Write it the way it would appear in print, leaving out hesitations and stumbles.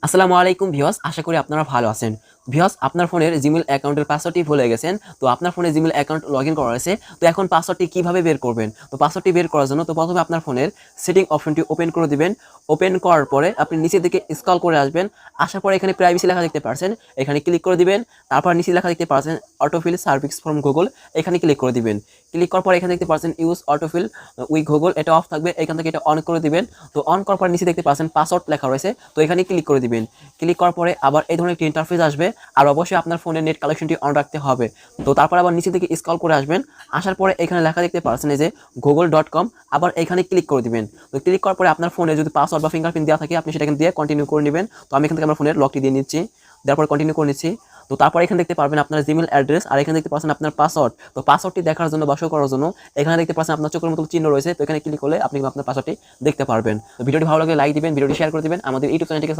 আসসালামু আলাইকুম ভিউয়ার্স, আশা করি আপনারা ভালো আছেন। ভিউয়ার্স, আপনার ফোনের জিমেইল অ্যাকাউন্টের পাসওয়ার্ডটি ভুলে গেছেন। তো আপনার ফোনে জিমেইল অ্যাকাউন্ট লগইন করা হয়েছে। তো এখন পাসওয়ার্ডটি কিভাবে বের করবেন? তো পাসওয়ার্ডটি বের করার জন্য প্রথমে আপনার ফোনের সেটিং অপশনটি ওপেন করে দিবেন। ওপেন করার পরে আপনি নিচের দিকে স্ক্রল করে আসবেন। আসার পরে এখানে প্রাইভেসি লেখা দেখতে পাচ্ছেন। এখানে ক্লিক করে দিবেন। তারপর নিচে লেখা দেখতে পাচ্ছেন অটোফিল সার্ভিস ফ্রম গুগল। এখানে ক্লিক করে দিবেন। ক্লিক করার পরে এখানে দেখতে পাচ্ছেন ইউজ অটোফিল উইথ গুগল, এটা অফ থাকবে। এখান থেকে এটা অন করে দিবেন। তো অন করার পর নিচে দেখতে পাচ্ছেন পাসওয়ার্ড লেখা রয়েছে। তো এখানে ক্লিক করে দিবেন। ক্লিক করার পরে আবার এই ধরনের একটি ইন্টারফেস আসবে। আর অবশ্যই আপনার ফোনের নেট কানেকশনটি অন রাখতে হবে। তো তারপর আবার নিচে থেকে স্ক্রল করে আসবেন। আসার পরে এখানে লেখা দেখতে পাচ্ছেন এই যে google.com, আবার এখানে ক্লিক করে দিবেন। তো ক্লিক করার পরে আপনার ফোনে যদি পাসওয়ার্ড বা ফিঙ্গারপ্রিন্ট দেওয়া থাকে আপনি সেটা দিয়ে কন্টিনিউ করে নেবেন। তো আমি এখান থেকে আমার ফোনের লকটি দিয়ে নিচ্ছি, দেওয়ার পর কন্টিনিউ করে নিচ্ছি। তো তারপর এখানে দেখতে পারবেন আপনার জিমেইল অ্যাড্রেস, আর এখানে দেখতে পাচ্ছেন আপনার পাসওয়ার্ড। তো পাসওয়ার্ডটি দেখার জন্য বা শো করার জন্য এখানে দেখতে পাচ্ছেন আপনার চোখের মতো চিহ্ন রয়েছে। তো এখানে ক্লিক করলে আপনি আপনার পাসওয়ার্ডটি দেখতে পারবেন। তো ভিডিওটি ভালো লাগলে লাইক দিবেন, ভিডিওটি শেয়ার করে দিবেন, আমাদের ইউটিউব চ্যানেলটিকে